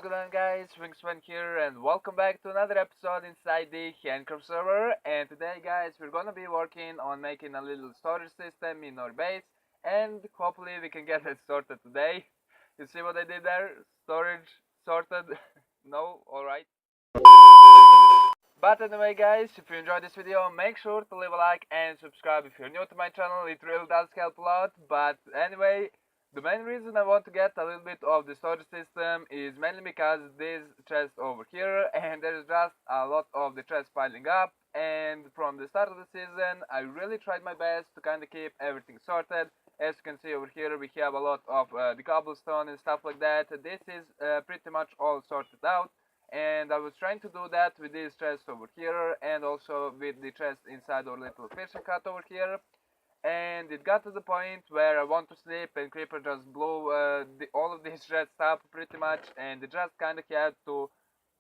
going on, guys? Wingsman here, and welcome back to another episode inside the Handcraft server. And today, guys, we're gonna be working on making a little storage system in our base, and hopefully we can get it sorted today. You see what I did there? Storage sorted? No? Alright. But anyway, guys, if you enjoyed this video, make sure to leave a like and subscribe if you're new to my channel. It really does help a lot. But anyway, the main reason I want to get a little bit of the storage system is mainly because this chest over here, and there's just a lot of the chests piling up. And from the start of the season, I really tried my best to kind of keep everything sorted. As you can see over here, we have a lot of the cobblestone and stuff like that. This is pretty much all sorted out. And I was trying to do that with this chest over here, and also with the chest inside our little fishing hut over here. And it got to the point where I want to sleep, and Creeper just blew all of these chests up pretty much, and I just kind of had to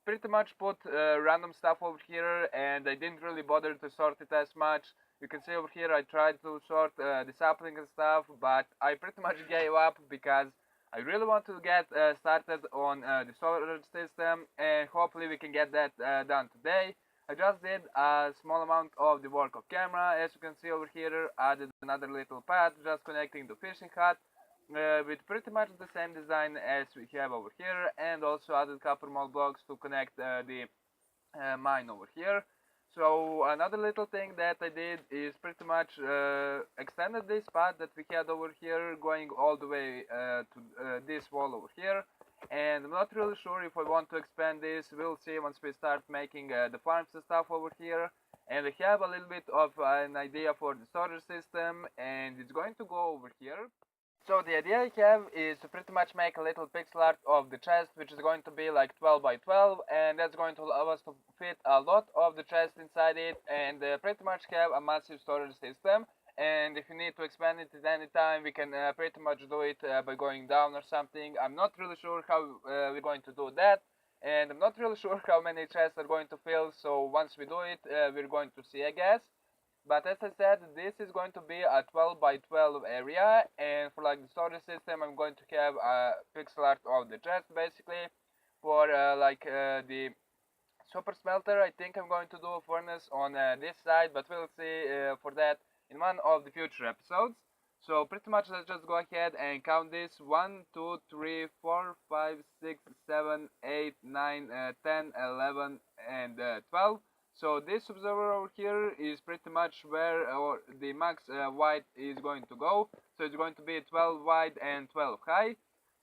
pretty much put random stuff over here, and I didn't really bother to sort it as much. You can see over here I tried to sort the sapling and stuff, but I pretty much gave up because I really want to get started on the storage system, and hopefully we can get that done today. I just did a small amount of the work of camera. As you can see over here, added another little path just connecting the fishing hut with pretty much the same design as we have over here, and also added copper mold blocks to connect the mine over here. So another little thing that I did is pretty much extended this path that we had over here, going all the way to this wall over here. And I'm not really sure if I want to expand this. We'll see once we start making the farms and stuff over here. And I have a little bit of an idea for the storage system, and it's going to go over here. So the idea I have is to pretty much make a little pixel art of the chest, which is going to be like 12 by 12, and that's going to allow us to fit a lot of the chest inside it, and pretty much have a massive storage system. And if you need to expand it at any time, we can pretty much do it by going down or something. I'm not really sure how we're going to do that, and I'm not really sure how many chests are going to fill, so once we do it, we're going to see, I guess. But as I said, this is going to be a 12 by 12 area, and for like the storage system, I'm going to have a pixel art of the chest basically. For the super smelter, I think I'm going to do a furnace on this side, but we'll see for that in one of the future episodes. So pretty much let's just go ahead and count this: 1, 2, 3, 4, 5, 6, 7, 8, 9, 10, 11, and 12. So this observer over here is pretty much where the max wide is going to go. So it's going to be 12 wide and 12 high.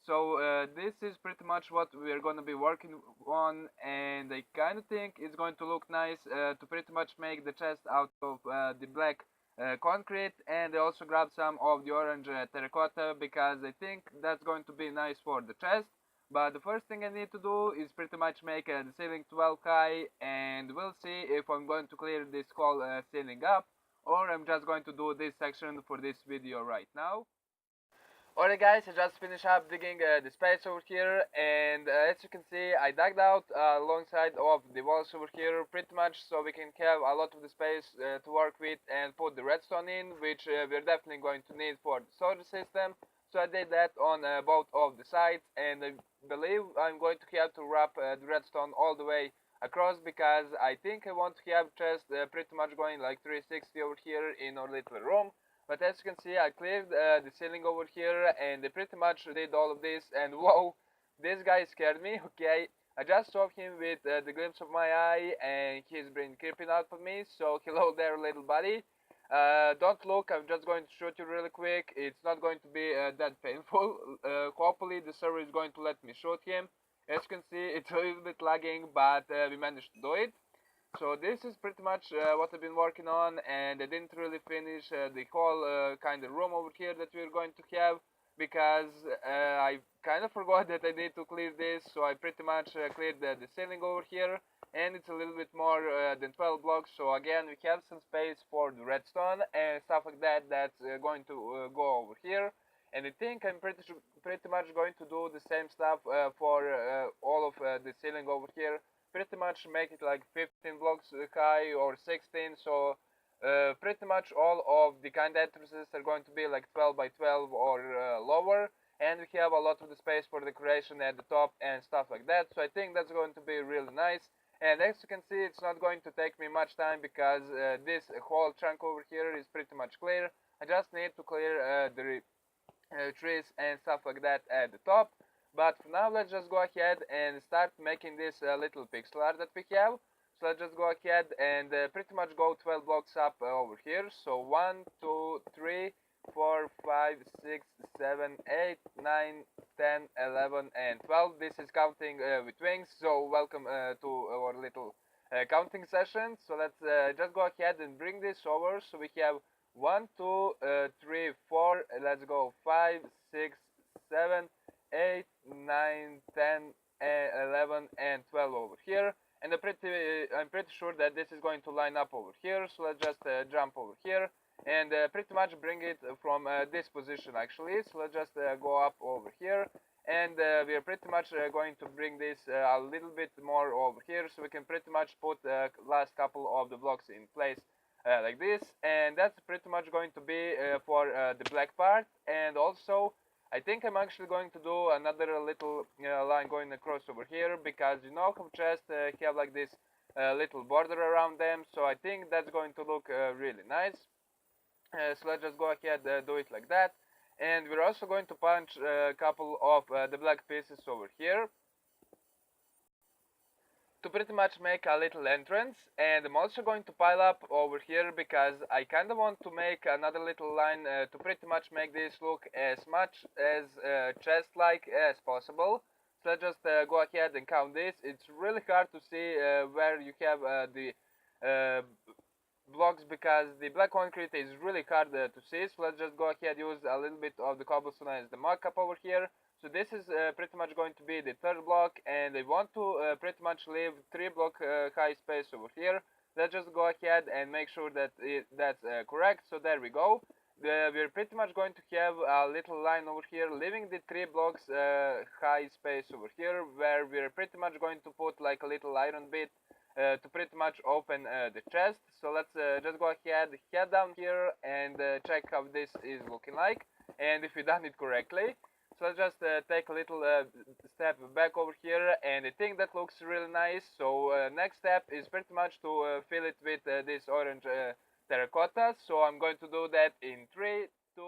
So this is pretty much what we're going to be working on, and I kind of think it's going to look nice to pretty much make the chest out of the black concrete. And I also grabbed some of the orange terracotta because I think that's going to be nice for the chest. But the first thing I need to do is pretty much make the ceiling 12 high, and we'll see if I'm going to clear this whole ceiling up, or I'm just going to do this section for this video right now. Alright guys, I just finished up digging the space over here, and as you can see, I dug out alongside of the walls over here pretty much so we can have a lot of the space to work with and put the redstone in, which we're definitely going to need for the storage system. So I did that on both of the sides, and I believe I'm going to have to wrap the redstone all the way across, because I think I want to have just pretty much going like 360 over here in our little room. But as you can see, I cleared the ceiling over here, and I pretty much did all of this, and whoa, this guy scared me. Okay, I just saw him with the glimpse of my eye, and he's been creeping out on me. So hello there, little buddy. Don't look, I'm just going to shoot you really quick. It's not going to be that painful. Hopefully the server is going to let me shoot him. As you can see, it's a little bit lagging, but we managed to do it. So this is pretty much what I've been working on, and I didn't really finish the whole kind of room over here that we're going to have, because I kind of forgot that I need to clear this. So I pretty much cleared the ceiling over here, and it's a little bit more than 12 blocks. So again, we have some space for the redstone and stuff like that that's going to go over here. And I think I'm pretty much going to do the same stuff for all of the ceiling over here. Pretty much make it like 15 blocks high or 16. So pretty much all of the kind of entrances are going to be like 12 by 12 or lower. and we have a lot of the space for decoration at the top and stuff like that. So I think that's going to be really nice. And as you can see, it's not going to take me much time because this whole chunk over here is pretty much clear. I just need to clear the trees and stuff like that at the top. But for now, let's just go ahead and start making this little pixel art that we have. So let's just go ahead and pretty much go 12 blocks up over here. So 1, 2, 3, 4, 5, 6, 7, 8, 9, 10, 11, and 12. This is counting with wings. So welcome to our little counting session. So let's just go ahead and bring this over. So we have 1, 2, 3, 4. Let's go 5, 6, 7, 8, 9, 10, 11, and 12 over here. And I'm pretty sure that this is going to line up over here. So let's just jump over here and pretty much bring it from this position actually. So let's just go up over here, and we are pretty much going to bring this a little bit more over here, so we can pretty much put the last couple of the blocks in place like this. And that's pretty much going to be for the black part. And also I think I'm actually going to do another little line going across over here, because you know how chests have like this little border around them. So I think that's going to look really nice. So let's just go ahead do it like that. And we're also going to punch a couple of the black pieces over here to pretty much make a little entrance. And I'm also going to pile up over here because I kind of want to make another little line to pretty much make this look as much as chest-like as possible. So let's just go ahead and count this. It's really hard to see where you have the blocks, because the black concrete is really hard to see. So let's just go ahead, use a little bit of the cobblestone as the markup over here. So this is pretty much going to be the third block, and I want to pretty much leave 3 block high space over here. Let's just go ahead and make sure that that's correct. So there we go. We're pretty much going to have a little line over here, leaving the 3 blocks high space over here, where we're pretty much going to put like a little iron bit to pretty much open the chest. So let's just go ahead, head down here, and check how this is looking like, and if we done it correctly. So let's just take a little step back over here, and I think that looks really nice. So next step is pretty much to fill it with this orange terracotta. So I'm going to do that in 3, 2,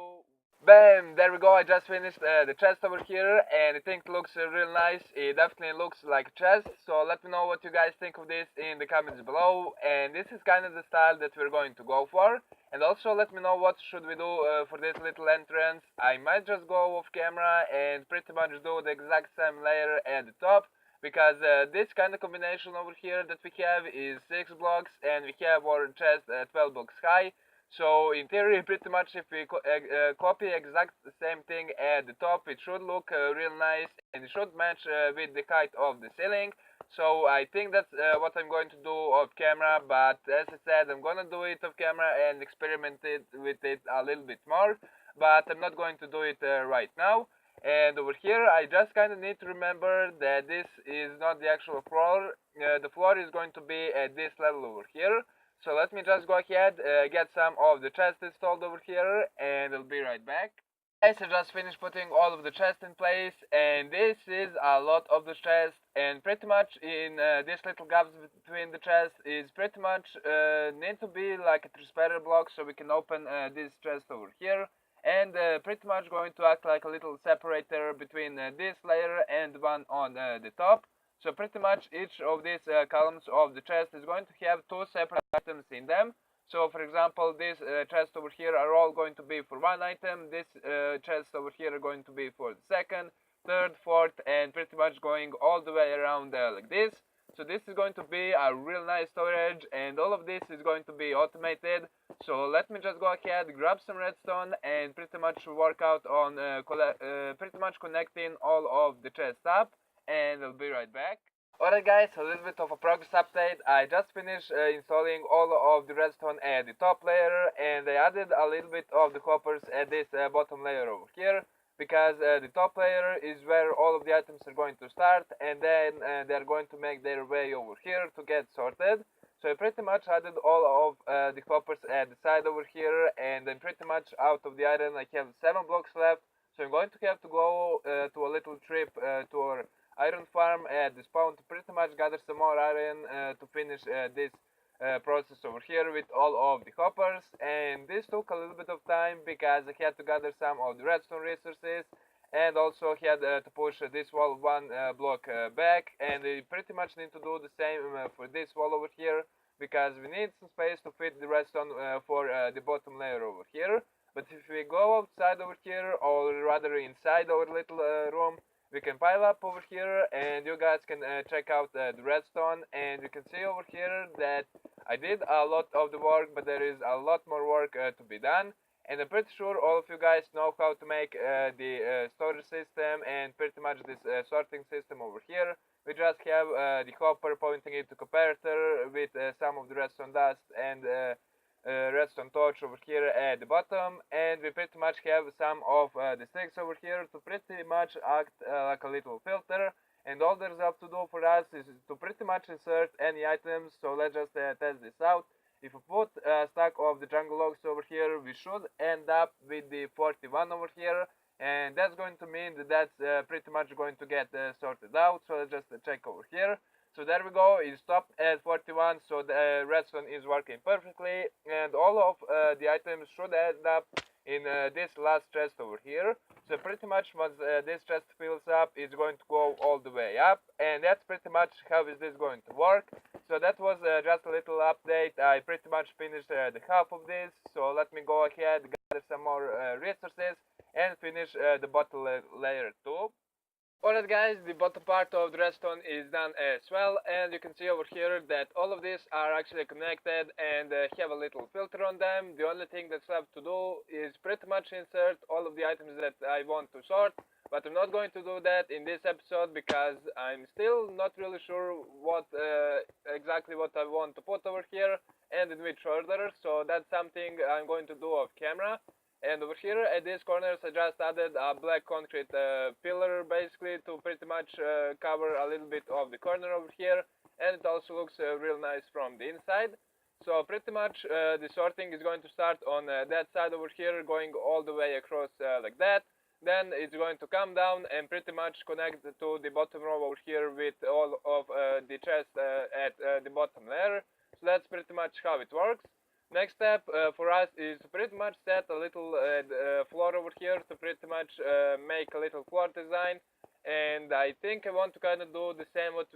bam! There we go. I just finished the chest over here, and I think it looks really nice. It definitely looks like a chest. So let me know what you guys think of this in the comments below. And this is kind of the style that we're going to go for. And also let me know what should we do for this little entrance. I might just go off camera and pretty much do the exact same layer at the top, because this kind of combination over here that we have is 6 blocks, and we have our chest 12 blocks high. So in theory, pretty much if we copy exact the same thing at the top, it should look real nice, and it should match with the height of the ceiling. So I think that's what I'm going to do off camera, but as I said, I'm gonna do it off camera and experiment with it a little bit more, but I'm not going to do it right now. And over here, I just kind of need to remember that this is not the actual floor. The floor is going to be at this level over here. So let me just go ahead, get some of the chests installed over here, and I'll be right back. Guys, I just finished putting all of the chests in place, and this is a lot of the chests, and pretty much in this little gaps between the chests is pretty much need to be like a transparent block, so we can open this chest over here, and pretty much going to act like a little separator between this layer and one on the top. So pretty much each of these columns of the chest is going to have 2 separate items in them. So for example, these chests over here are all going to be for 1 item, this chest over here are going to be for the second, third, fourth, and pretty much going all the way around like this. So this is going to be a real nice storage, and all of this is going to be automated. So let me just go ahead, grab some redstone, and pretty much work out on pretty much connecting all of the chests up, and I'll be right back. Alright guys, a little bit of a progress update. I just finished installing all of the redstone at the top layer, and I added a little bit of the hoppers at this bottom layer over here, because the top layer is where all of the items are going to start, and then they're going to make their way over here to get sorted. So I pretty much added all of the hoppers at the side over here, and then pretty much out of the iron I have 7 blocks left. So I'm going to have to go to a little trip to our iron farm at the spawn to pretty much gather some more iron to finish this process over here with all of the hoppers. And this took a little bit of time because I had to gather some of the redstone resources, and also had to push this wall one block back, and we pretty much need to do the same for this wall over here, because we need some space to fit the redstone for the bottom layer over here. But if we go outside over here, or rather inside our little room, we can pile up over here, and you guys can check out the redstone, and you can see over here that I did a lot of the work, but there is a lot more work to be done. And I'm pretty sure all of you guys know how to make the storage system and pretty much this sorting system over here. We just have the hopper pointing it to comparator with some of the redstone dust and redstone torch over here at the bottom, and we pretty much have some of the sticks over here to pretty much act like a little filter. And all there's up to do for us is to pretty much insert any items. So let's just test this out. If we put a stack of the jungle logs over here, we should end up with the 41 over here, and that's going to mean that that's pretty much going to get sorted out. So let's just check over here. So there we go, it stopped at 41, so the redstone is working perfectly, and all of the items should end up in this last chest over here. So pretty much once this chest fills up, it's going to go all the way up, and that's pretty much how is this going to work. So that was just a little update. I pretty much finished the half of this, so let me go ahead, gather some more resources, and finish the bottom layer too. Alright guys, the bottom part of the redstone is done as well, and you can see over here that all of these are actually connected and have a little filter on them. The only thing that's left to do is pretty much insert all of the items that I want to sort, but I'm not going to do that in this episode because I'm still not really sure what exactly what I want to put over here and in which order, so that's something I'm going to do off camera. And over here at these corners I just added a black concrete pillar basically to pretty much cover a little bit of the corner over here, and it also looks real nice from the inside. So pretty much the sorting is going to start on that side over here, going all the way across like that. Then it's going to come down and pretty much connect to the bottom row over here with all of the chest at the bottom layer. So that's pretty much how it works. Next step for us is to pretty much set a little floor over here to pretty much make a little floor design, and I think I want to kind of do the same what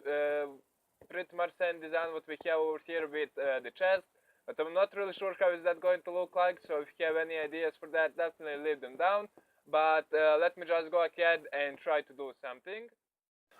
pretty much same design what we have over here with the chest, but I'm not really sure how is that going to look like. So if you have any ideas for that, definitely leave them down, but let me just go ahead and try to do something.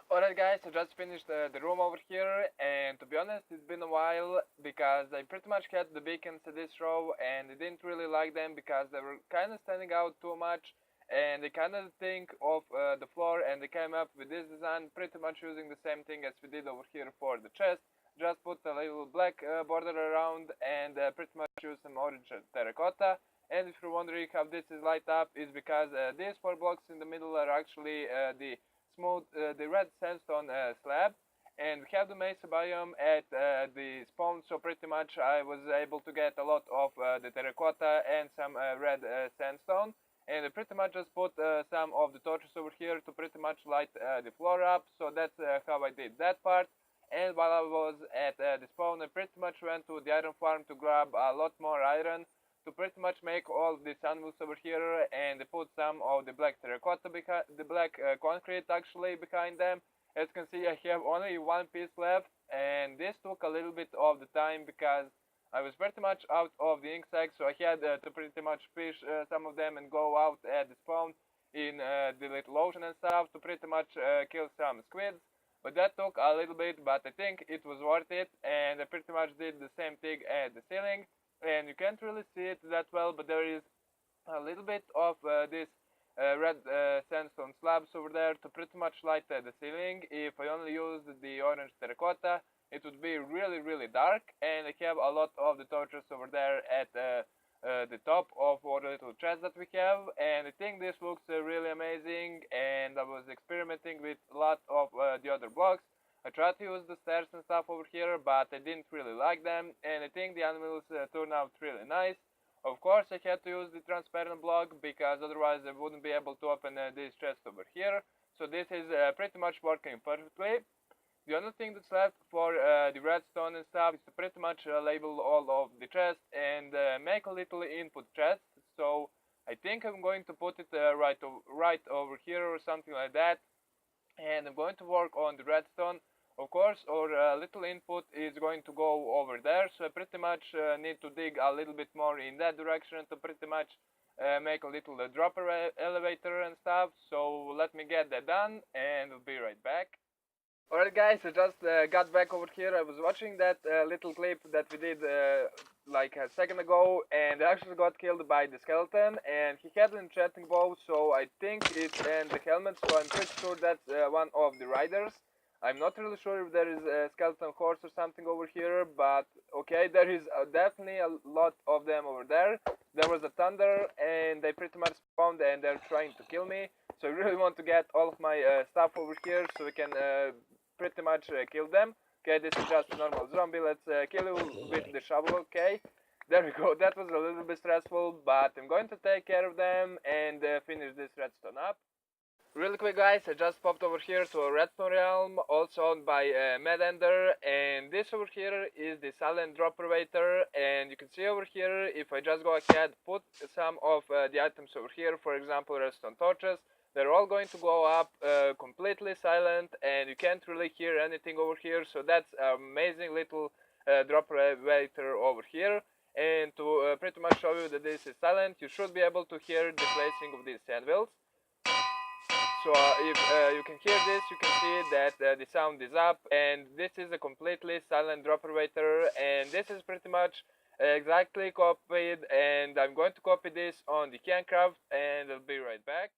Alright guys, I just finished the room over here, and to be honest it's been a while because I pretty much had the beacons in this row and I didn't really like them because they were kind of standing out too much, and they kind of think of the floor, and they came up with this design pretty much using the same thing as we did over here for the chest. Just put a little black border around and pretty much use some orange terracotta. And if you're wondering how this is light up, is because these 4 blocks in the middle are actually the red sandstone slab, and we have the mesa biome at the spawn, so pretty much I was able to get a lot of the terracotta and some red sandstone, and I pretty much just put some of the torches over here to pretty much light the floor up. So that's how I did that part. And while I was at the spawn, I pretty much went to the iron farm to grab a lot more iron to pretty much make all these anvils over here, and put some of the black terracotta behind the black concrete actually behind them. As you can see, I have only one piece left, and this took a little bit of the time because I was pretty much out of the ink sac, so I had to pretty much fish some of them and go out at the spawn in the little ocean and stuff to pretty much kill some squids. But that took a little bit, but I think it was worth it, and I pretty much did the same thing at the ceiling. And you can't really see it that well, but there is a little bit of this red sandstone slabs over there to pretty much light the ceiling. If I only used the orange terracotta, it would be really dark, and I have a lot of the torches over there at the top of all the little chests that we have, and I think this looks really amazing. And I was experimenting with a lot of the other blocks. I tried to use the stairs and stuff over here, but I didn't really like them, and I think the animals turned out really nice. Of course, I had to use the transparent block because otherwise I wouldn't be able to open this chest over here. So this is pretty much working perfectly. The only thing that's left for the redstone and stuff is to pretty much label all of the chests and make a little input chest. So I think I'm going to put it right over here or something like that. And I'm going to work on the redstone. Of course, our little input is going to go over there, so I pretty much need to dig a little bit more in that direction to pretty much make a little dropper elevator and stuff. So let me get that done and I'll be right back. Alright guys, I just got back over here. I was watching that little clip that we did like a second ago, and I actually got killed by the skeleton, and he had an enchanting bow, so I think it's and the helmet, so I'm pretty sure that's one of the riders. I'm not really sure if there is a skeleton horse or something over here, but okay, there is definitely a lot of them over there. There was a thunder and they pretty much spawned and they're trying to kill me. So I really want to get all of my stuff over here so we can pretty much kill them. Okay, this is just a normal zombie. Let's kill you with the shovel, okay? There we go. That was a little bit stressful, but I'm going to take care of them and finish this redstone up. Really quick guys, I just popped over here to a redstone realm, also owned by MadEnder, and this over here is the silent dropper waiter, and you can see over here, if I just go ahead, put some of the items over here, for example redstone torches, they're all going to go up completely silent, and you can't really hear anything over here, so that's an amazing little dropper waiter over here. And to pretty much show you that this is silent, you should be able to hear the placing of these sandwheels. So if you can hear this, you can see that the sound is up, and this is a completely silent dropper waiter, and this is pretty much exactly copied, and I'm going to copy this on the Hancraft, and I'll be right back.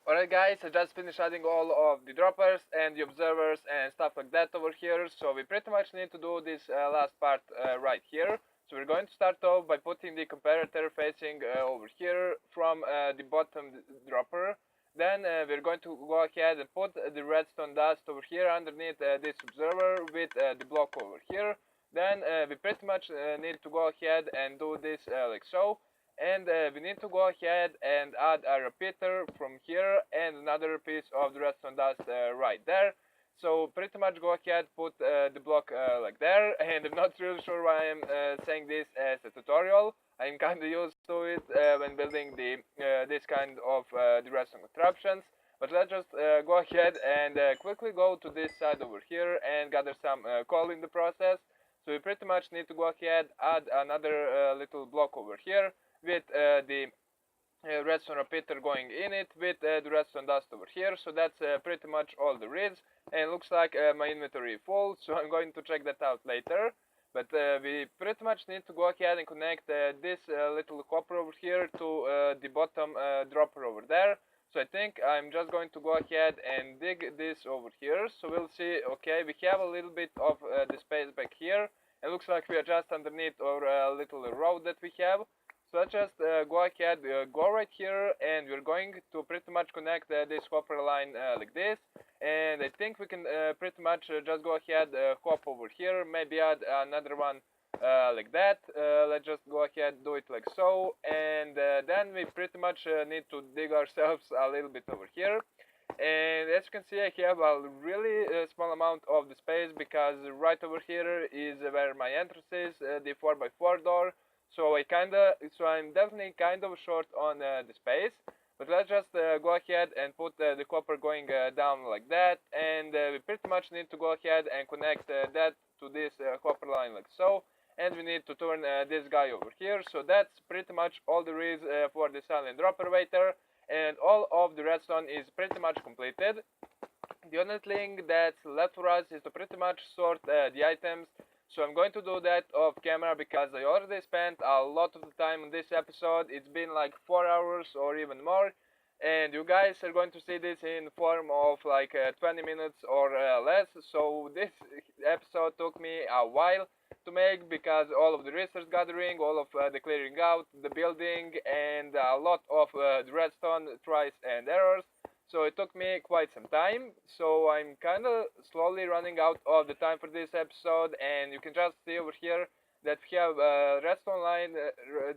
Alright guys, I just finished adding all of the droppers and the observers and stuff like that over here, so we pretty much need to do this last part right here. So we're going to start off by putting the comparator facing over here from the bottom dropper. Then we're going to go ahead and put the redstone dust over here underneath this observer with the block over here. Then we pretty much need to go ahead and do this like so. And we need to go ahead and add a repeater from here and another piece of the redstone dust right there. So pretty much go ahead, put the block like there, and I'm not really sure why I'm saying this as a tutorial. I'm kind of used to it when building this kind of the redstone contraptions. But let's just go ahead and quickly go to this side over here and gather some coal in the process. So we pretty much need to go ahead, add another little block over here with the redstone repeater going in it with the redstone dust over here. So that's pretty much all there is, and it looks like my inventory is full, so I'm going to check that out later. But we pretty much need to go ahead and connect this little copper over here to the bottom dropper over there. So I think I'm just going to go ahead and dig this over here. So we'll see, okay, we have a little bit of the space back here. It looks like we are just underneath our little road that we have. So let's just go ahead, go right here, and we're going to pretty much connect this copper line like this. And I think we can pretty much just go ahead, hop over here, maybe add another one like that. Let's just go ahead, do it like so, and then we pretty much need to dig ourselves a little bit over here. And as you can see, I have a really small amount of the space because right over here is where my entrance is, the 4x4 door. So I'm definitely kind of short on the space, but let's just go ahead and put the copper going down like that, and we pretty much need to go ahead and connect that to this copper line like so, and we need to turn this guy over here. So that's pretty much all there is for the silent dropper waiter, and all of the redstone is pretty much completed. The only thing that's left for us is to pretty much sort the items. So I'm going to do that off camera because I already spent a lot of the time on this episode. It's been like 4 hours or even more, and you guys are going to see this in form of like 20 minutes or less. So this episode took me a while to make because all of the research gathering, all of the clearing out, the building, and a lot of the redstone tries and errors. So it took me quite some time, so I'm kind of slowly running out of the time for this episode, and you can just see over here that we have redstone line,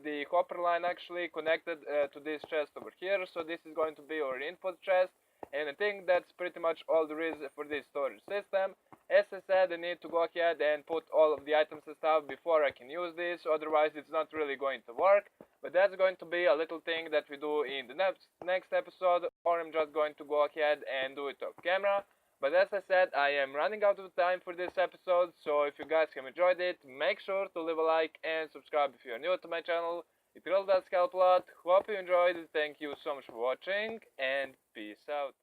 the copper line actually connected to this chest over here. So this is going to be our input chest, and I think that's pretty much all there is for this storage system. As I said, I need to go ahead and put all of the items and stuff before I can use this, otherwise it's not really going to work. But that's going to be a little thing that we do in the next episode, or I'm just going to go ahead and do it off camera. But as I said, I am running out of time for this episode, so if you guys have enjoyed it, make sure to leave a like and subscribe if you're new to my channel. It really does help a lot. Hope you enjoyed it. Thank you so much for watching, and peace out.